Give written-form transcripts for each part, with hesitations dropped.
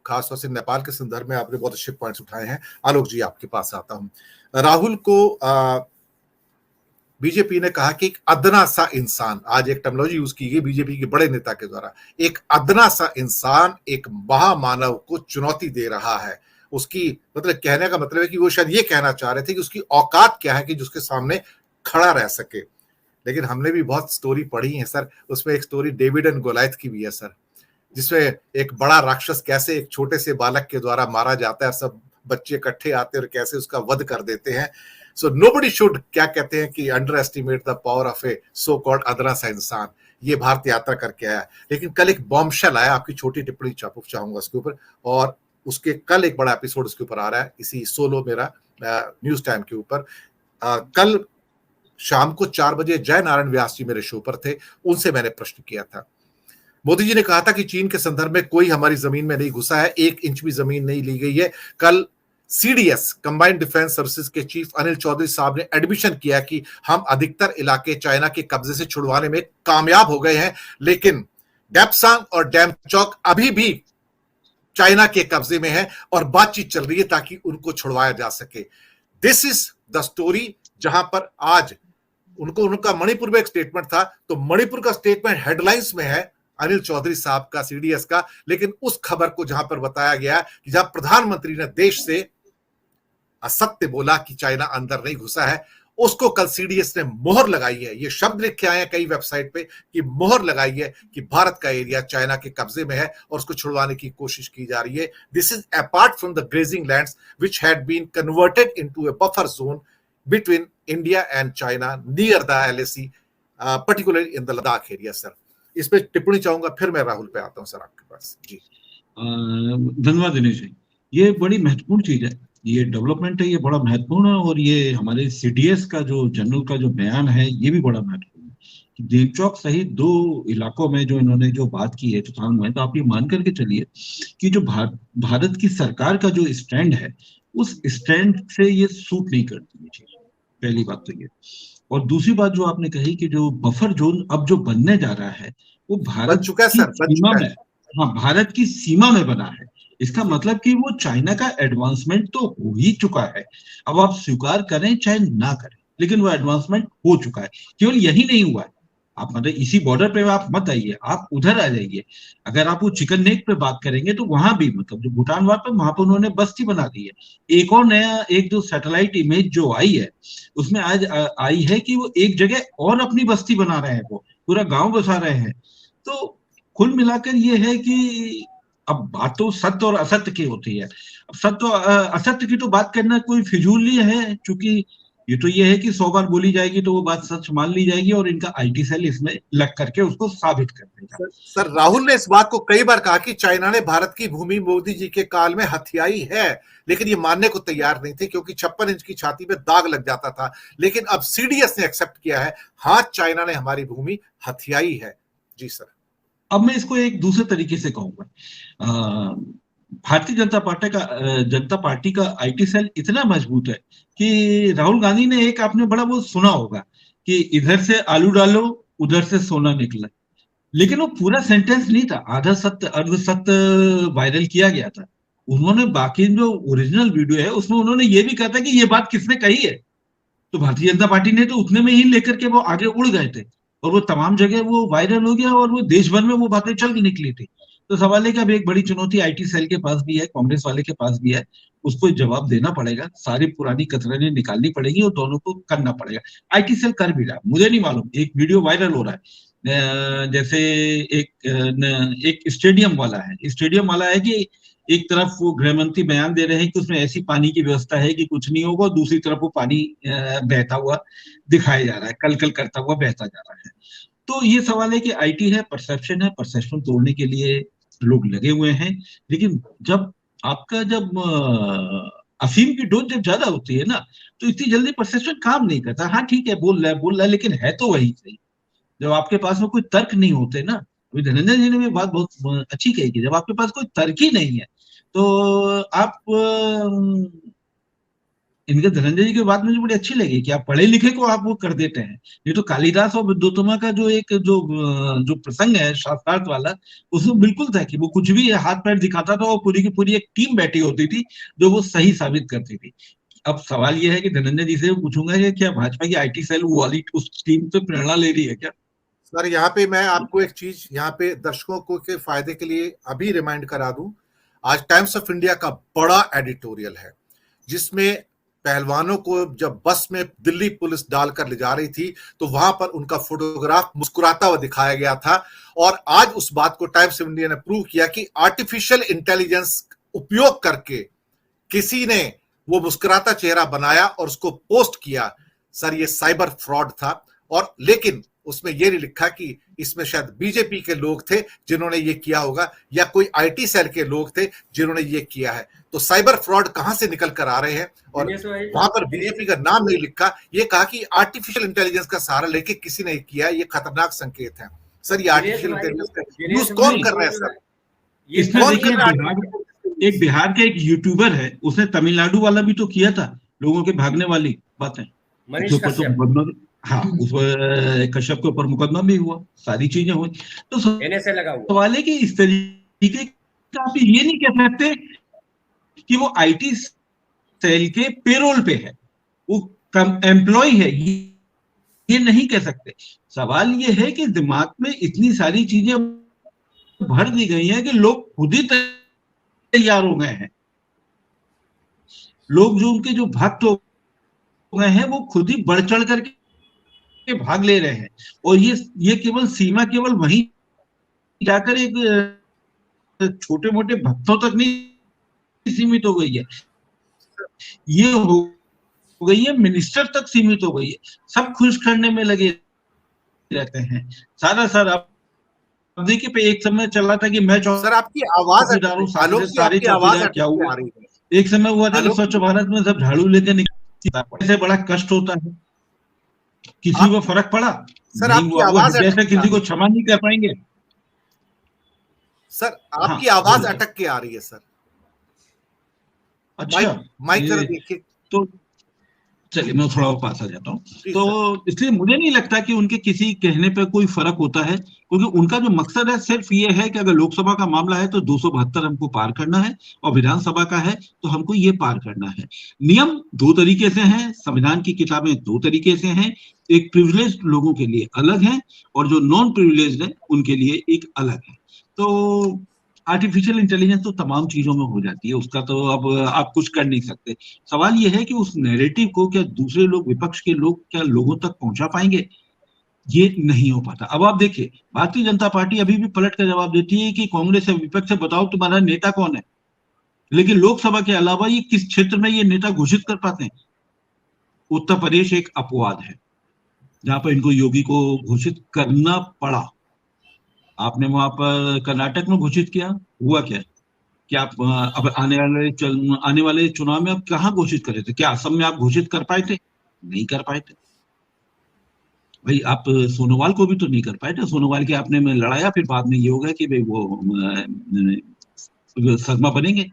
खासतौर से नेपाल के संदर्भ में आपने बहुत अच्छे पॉइंट्स उठाए हैं। आलोक जी, आपके पास आता हूं। राहुल को बीजेपी ने कहा कि एक अदना सा इंसान, आज एक टर्मिनोलॉजी यूज की गई बीजेपी के बड़े नेता के द्वारा, एक अदना सा इंसान एक महामानव को चुनौती दे रहा है। उसकी मतलब कहने का मतलब है कि वो शायद ये कहना चाह रहे थे कि उसकी औकात क्या है कि जिसके सामने खड़ा रह सके। लेकिन हमने भी बहुत स्टोरी पढ़ी है सर, उसमें एक स्टोरी डेविड एंड गोलायत की भी है सर, जिसमें एक बड़ा राक्षस कैसे एक छोटे से बालक के द्वारा मारा जाता है, सब बच्चे इकट्ठे आते हैं और कैसे उसका वध कर देते हैं। सो नोबडी शुड, क्या कहते हैं कि, underestimate the power of a so called अदना सा इंसान। ये भारत यात्रा करके आया, लेकिन कल एक बॉम्बशेल आया, आपकी छोटी टिप्पणी चाहूंगा उसके ऊपर, और उसके कल एक बड़ा एपिसोड उसके ऊपर आ रहा है इसी सोलो मेरा न्यूज टाइम के ऊपर। कल शाम को 4 बजे जय नारायण व्यास जी मेरे शो पर थे, उनसे मैंने प्रश्न किया था। मोदी जी ने कहा था कि चीन के संदर्भ में कोई हमारी जमीन में नहीं घुसा है, 1 इंच भी जमीन नहीं ली गई है। कल सीडीएस कंबाइंड डिफेंस सर्विसेज के चीफ अनिल चौधरी साहब ने एडमिशन किया कि हम अधिकतर इलाके चाइना के कब्जे से छुड़वाने में कामयाब हो गए हैं, लेकिन डेप्सांग और डैमचौक अभी भी चाइना के कब्जे में है और बातचीत चल रही है ताकि उनको छुड़वाया जा सके। दिस इज द स्टोरी, जहां पर आज उनका मणिपुर में एक स्टेटमेंट था, तो मणिपुर का स्टेटमेंट हेडलाइंस में है अनिल चौधरी साहब का, सीडीएस का, लेकिन उस खबर को जहां पर बताया गया कि जहां प्रधानमंत्री ने देश से असत्य बोला कि चाइना अंदर नहीं घुसा है, उसको कल सीडीएस ने मोहर लगाई है। ये शब्द लिखे आए हैं कई वेबसाइट पे कि मोहर लगाई है कि भारत का एरिया चाइना के कब्जे में है और उसको छुड़वाने की कोशिश की जा रही है। This is apart from the grazing lands which had been converted into a buffer zone between India and China near the LAC, particularly in the Ladakh area. Sir, इस पे टिप्पणी चाहूंगा, फिर मैं राहुल पे आता हूं सर आपके पास। जी धन्यवाद दिनेश जी, ये बड़ी महत्वपूर्ण चीज है, ये डेवलपमेंट है, ये बड़ा महत्वपूर्ण है। और ये हमारे सीडीएस का जो जनरल का जो बयान है, ये भी बड़ा महत्वपूर्ण है। देवचौक सहित 2 इलाकों में जो इन्होंने जो बात की है चौथांग में, तो आप ये मान करके चलिए कि जो भारत की सरकार का जो स्टैंड है, उस स्टैंड से ये सूट नहीं करती है। पहली बात तो ये, और दूसरी बात जो आपने कही कि जो बफर जोन अब जो बनने जा रहा है, वो भारत बन चुका है की सर, बन सीमा चुका में, है। हाँ, भारत की सीमा में बना है। इसका मतलब कि वो चाइना का एडवांसमेंट तो हो ही चुका है। अब आप स्वीकार करें चाहे ना करें, लेकिन वो एडवांसमेंट हो चुका है। केवल यही नहीं हुआ है, आप मतलब इसी बॉर्डर पे आप मत आइए, आप उधर आ जाइए। अगर आप वो चिकन नेक पे बात करेंगे तो वहां भी मतलब जो भूटान वार पे, वहां पर उन्होंने बस्ती बना दी है। एक और नया एक जो सैटेलाइट इमेज जो आई है, उसमें आज आई है कि वो एक जगह और अपनी बस्ती बना रहे हैं, वो पूरा गांव बसा रहे हैं। तो कुल मिलाकर ये है कि अब बात तो सत्य और असत्य की होती है। अब सत्य असत्य की तो बात करना कोई फिजूल नहीं है, क्योंकि ये तो ये है कि 100 बार बोली जाएगी तो वो बात सच मान ली जाएगी और इनका आईटी सेल इसमें लग करके उसको साबित कर देगा। सर, राहुल ने इस बात को कई बार कहा कि चाइना ने भारत की भूमि मोदी जी के काल में हथियाई है, लेकिन ये मानने को तैयार नहीं थे क्योंकि 56 इंच की छाती में दाग लग जाता था। लेकिन अब सीडीएस ने एक्सेप्ट किया है, हाँ, चाइना ने हमारी भूमि हथियाई है। जी सर, अब मैं इसको एक दूसरे तरीके से कहूंगा। भारतीय जनता पार्टी का आईटी सेल इतना मजबूत है कि राहुल गांधी ने एक, आपने बड़ा वो सुना होगा कि इधर से आलू डालो उधर से सोना निकला, लेकिन वो पूरा सेंटेंस नहीं था, आधा सत्य अर्ध सत्य वायरल किया गया था। उन्होंने बाकी जो ओरिजिनल वीडियो है उसमें उन्होंने ये भी कहा था कि ये बात किसने कही है, तो भारतीय जनता पार्टी ने तो उतने में ही लेकर के वो आगे उड़ गए थे और वो तमाम जगह वो वायरल हो गया और वो देश भर में वो बातें चल निकली थी। तो सवाल है कि अब एक बड़ी चुनौती आईटी सेल के पास भी है, कांग्रेस वाले के पास भी है, उसको जवाब देना पड़ेगा, सारी पुरानी कतरनी निकालनी पड़ेगी और दोनों को करना पड़ेगा। आईटी सेल कर भी रहा है, मुझे नहीं मालूम, एक वीडियो वायरल हो रहा है, जैसे एक स्टेडियम वाला है, कि एक तरफ वो गृह मंत्री बयान दे रहे हैं कि उसमें ऐसी पानी की व्यवस्था है कि कुछ नहीं होगा, दूसरी तरफ वो पानी बहता हुआ दिखाया जा रहा है, कल कल करता हुआ बहता जा रहा है। तो ये सवाल है कि आईटी है, परसेप्शन तोड़ने के लिए लोग लगे हुए हैं। लेकिन जब अफीम की डोज जब ज्यादा होती है ना, तो इतनी जल्दी परसेप्शन काम नहीं करता। हाँ ठीक है, बोल रहा है, लेकिन है तो वही सही। जब आपके पास में कोई तर्क नहीं होते ना, अभी धनंजय जी ने भी बात बहुत अच्छी कही कि जब आपके पास कोई तर्क ही नहीं है तो आप इनके धनंजय जी की बात मुझे बड़ी अच्छी लगी कि आप पढ़े लिखे को आप वो कर देते हैं। ये तो कालिदास और विद्योत्तमा का जो प्रसंग है शास्त्रार्थ वाला, उसमें बिल्कुल था कि वो कुछ भी हाथ पैर दिखाता था और पूरी की पूरी एक टीम बैठी होती थी जो वो सही साबित करती थी। अब सवाल ये है कि धनंजय जी से पूछूंगा कि क्या भाजपा की आईटी सेल वो वाली उस टीम से प्रेरणा ले रही है क्या? सर यहाँ पे मैं आपको एक चीज यहाँ पे दर्शकों को के फायदे के लिए अभी रिमाइंड करा दूं। आज टाइम्स ऑफ इंडिया का बड़ा एडिटोरियल है जिसमें पहलवानों को जब बस में दिल्ली पुलिस डालकर ले जा रही थी तो वहां पर उनका फोटोग्राफ मुस्कुराता हुआ दिखाया गया था। और आज उस बात को टाइम्स ऑफ इंडिया ने प्रूव किया कि आर्टिफिशियल इंटेलिजेंस उपयोग करके किसी ने वो मुस्कुराता चेहरा बनाया और उसको पोस्ट किया। सर ये साइबर फ्रॉड था। और लेकिन उसमें ये नहीं लिखा कि इसमें शायद बीजेपी के लोग थे जिन्होंने ये किया होगा या कोई आईटी सेल के लोग थे जिन्होंने ये किया है। तो साइबर फ्रॉड कहां से निकल कर आ रहे हैं और वहां पर बीजेपी का नाम नहीं लिखा, ये कहा कि आर्टिफिशियल इंटेलिजेंस का सहारा लेके किसी ने किया, ये खतरनाक संकेत है। सर ये आर्टिफिशियल इंटेलिजेंस का यूज कौन कर रहा है सर? इसमें देखिए एक बिहार के एक यूट्यूबर है, उसने तमिलनाडु वाला भी तो किया था, लोगों के भागने वाली बातें, मनीष कश्यप। हाँ, उस पर कश्यप के ऊपर मुकदमा भी हुआ, सारी चीजें हुई। तो सवाल है कि इस तरीके का आप ये नहीं कह सकते कि वो आईटी सेल के पेरोल पे है, वो एम्प्लॉय है, ये नहीं कह सकते। सवाल ये है कि दिमाग में इतनी सारी चीजें भर दी गई हैं कि लोग खुद ही तैयार हो गए हैं। लोग जो उनके जो भक्त हो गए हैं वो खुद ही बढ़ चढ़ करके भाग ले रहे हैं। और ये केवल सीमा केवल वहीं जाकर एक छोटे मोटे भक्तों तक नहीं सीमित हो गई है, ये हो गई है मिनिस्टर तक सीमित हो गई है। सब खुश करने में लगे रहते हैं। सारा देखिए पे एक समय चला था कि मैं सर आपकी आवाज सारे चौकीदार क्या हुआ, एक समय हुआ था कि स्वच्छ भारत में सब झाड़ू लेकर निकलता से बड़ा कष्ट होता है, किसी को फर्क पड़ा सर आपकी आवाज जैसे किसी को क्षमा नहीं कर पाएंगे। सर आपकी आवाज अटक के आ रही है सर। अच्छा माइक जरा देखिए। तो चलिए मैं थोड़ा पास आ जाता हूँ। तो इसलिए मुझे नहीं लगता कि उनके किसी कहने पे कोई फर्क होता है, क्योंकि उनका जो मकसद है सिर्फ ये है कि अगर लोकसभा का मामला है तो 272 हमको पार करना है और विधानसभा का है तो हमको ये पार करना है। नियम दो तरीके से हैं, संविधान की किताबें दो तरीके से हैं, एक प्रिविलेज्ड लोगों के लिए अलग है और जो नॉन प्रिविलेज्ड है उनके लिए एक अलग है। तो आर्टिफिशियल इंटेलिजेंस तो तमाम चीजों में हो जाती है, उसका तो अब आप कुछ कर नहीं सकते। सवाल यह है कि उस नैरेटिव को क्या दूसरे लोग, विपक्ष के लोग क्या लोगों तक पहुंचा पाएंगे? ये नहीं हो पाता। अब आप देखिए भारतीय जनता पार्टी अभी भी पलट कर जवाब देती है कि कांग्रेस या विपक्ष से बताओ तुम्हारा नेता कौन है, लेकिन लोकसभा के अलावा ये किस क्षेत्र में ये नेता घोषित कर पाते हैं? उत्तर प्रदेश एक अपवाद है जहां पर इनको योगी को घोषित करना पड़ा। आपने वहां पर कर्नाटक में घोषित किया, हुआ क्या आप अब आने वाले चुनाव में आप कहाँ घोषित करे थे? क्या असम में आप घोषित कर पाए थे? नहीं कर पाए थे भाई। आप सोनोवाल को भी तो नहीं कर पाए थे, सोनोवाल के आपने में लड़ाया, फिर बाद में ये होगा कि भाई वो शर्मा बनेंगे।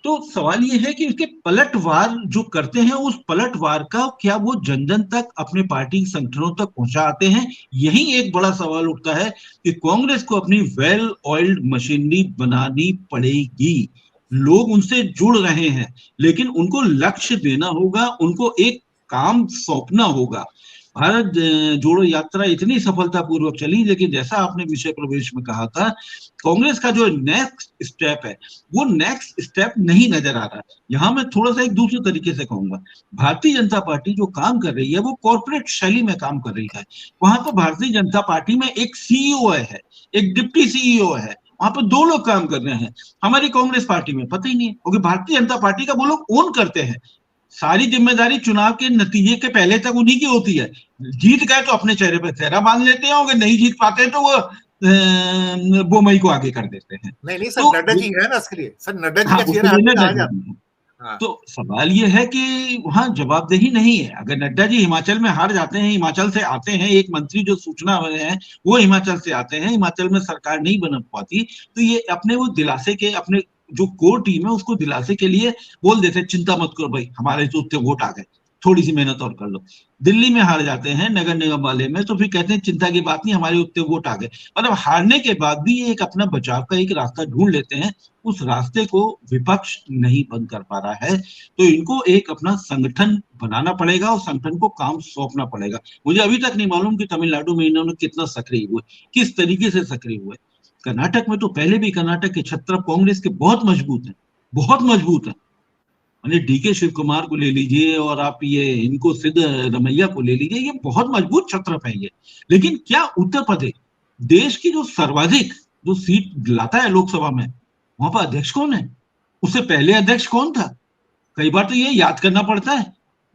तो सवाल ये है कि उसके पलटवार जो करते हैं उस पलटवार का क्या वो जन जन तक अपने पार्टी संगठनों तक पहुंचाते हैं? यही एक बड़ा सवाल उठता है कि कांग्रेस को अपनी वेल ऑयल्ड मशीनरी बनानी पड़ेगी। लोग उनसे जुड़ रहे हैं लेकिन उनको लक्ष्य देना होगा, उनको एक काम सौंपना होगा। भारत जोड़ो यात्रा इतनी सफलतापूर्वक चली, लेकिन जैसा आपने विषय प्रवेश में कहा था, कांग्रेस का जो नेक्स्ट स्टेप है वो नेक्स्ट स्टेप नहीं नजर आ रहा। यहां मैं थोड़ा सा एक दूसरे तरीके से कहूंगा, भारतीय जनता पार्टी जो काम कर रही है वो कॉर्पोरेट शैली में काम कर रही है। वहां पर भारतीय जनता पार्टी में एक सीईओ है, एक डिप्टी सीईओ है, वहां पर दो लोग काम कर रहे हैं। हमारी कांग्रेस पार्टी में पता ही नहीं है, क्योंकि भारतीय जनता पार्टी का वो लोग ओन करते हैं। सारी जिम्मेदारी चुनाव के नतीजे के पहले तक उन्हीं की होती है। जीत गए तो अपने चेहरे पर चेहरा बांध लेते हैं, अगर नहीं जीत पाते तो वो बोमई को आगे कर देते हैं। नहीं सर, नड्डा जी है ना इसके लिए। सर नड्डा जी का चेहरा आ जाता है। तो सवाल ये है कि वहां जवाबदेही नहीं है। अगर नड्डा जी हिमाचल में हार जाते हैं, हिमाचल से आते हैं, एक मंत्री जो सूचना है वो हिमाचल से आते हैं, हिमाचल में सरकार नहीं बन पाती, तो ये अपने वो दिलासे के, अपने जो कोर टीम है उसको दिलासे के लिए बोल देते चिंता मत करो भाई, हमारे तो उतने वोट आ गए, थोड़ी सी मेहनत और कर लो। दिल्ली में हार जाते हैं नगर निगम वाले में, तो फिर कहते हैं चिंता की बात नहीं, हमारे उतने वोट आ गए। मतलब हारने के बाद भी ये एक अपना बचाव का एक रास्ता ढूंढ लेते हैं। उस रास्ते को विपक्ष नहीं बंद कर पा रहा है, तो इनको एक अपना संगठन बनाना पड़ेगा और संगठन को काम सौंपना पड़ेगा। मुझे अभी तक नहीं मालूम कि तमिलनाडु में इन्होंने कितना सक्रिय हुए, किस तरीके से सक्रिय हुए। कर्नाटक में तो पहले भी कर्नाटक के छत्र कांग्रेस के बहुत मजबूत है, बहुत मजबूत है। माने डीके शिव कुमार को ले लीजिए और आप ये इनको सिद्ध रमैया को ले लीजिए, ये बहुत मजबूत छत्र है ये। लेकिन क्या उत्तर प्रदेश देश की जो सर्वाधिक जो सीट लाता है लोकसभा में, वहां पर अध्यक्ष कौन है? उससे पहले अध्यक्ष कौन था? कई बार तो ये याद करना पड़ता है।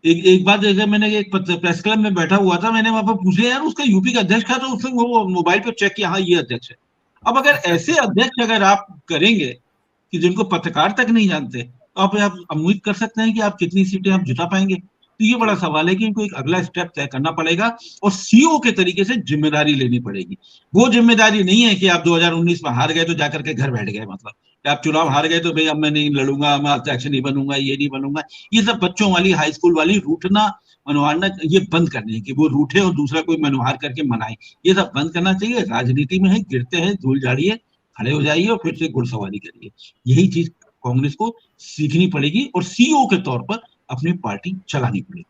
एक एक बार जैसे मैंने एक प्रेस क्लब में बैठा हुआ था, मैंने वहां पर पूछे यार उसका यूपी का अध्यक्ष था, तो उसने वो मोबाइल पे चेक किया, हाँ ये अध्यक्ष है। अब अगर ऐसे अध्यक्ष अगर आप करेंगे कि जिनको पत्रकार तक नहीं जानते, तो आप उम्मीद कर सकते हैं कि आप कितनी सीटें आप जुटा पाएंगे? तो ये बड़ा सवाल है कि इनको एक अगला स्टेप तय करना पड़ेगा और सीओ के तरीके से जिम्मेदारी लेनी पड़ेगी। वो जिम्मेदारी नहीं है कि आप 2019 में हार गए तो जाकर के घर बैठ गए, मतलब कि आप चुनाव हार गए तो भाई अब मैं नहीं लड़ूंगा, मैं अध्यक्ष नहीं बनूंगा, ये नहीं बनूंगा। ये सब बच्चों वाली हाई स्कूल वाली रूठना मनवाना ये बंद करने है कि वो रूठे और दूसरा कोई मनोहार करके मनाए। ये सब बंद करना चाहिए। राजनीति में है, गिरते हैं धूल झाड़िए, खड़े हो जाइए और फिर से घुड़सवारी करिए। यही चीज कांग्रेस को सीखनी पड़ेगी और सीईओ के तौर पर अपनी पार्टी चलानी पड़ेगी।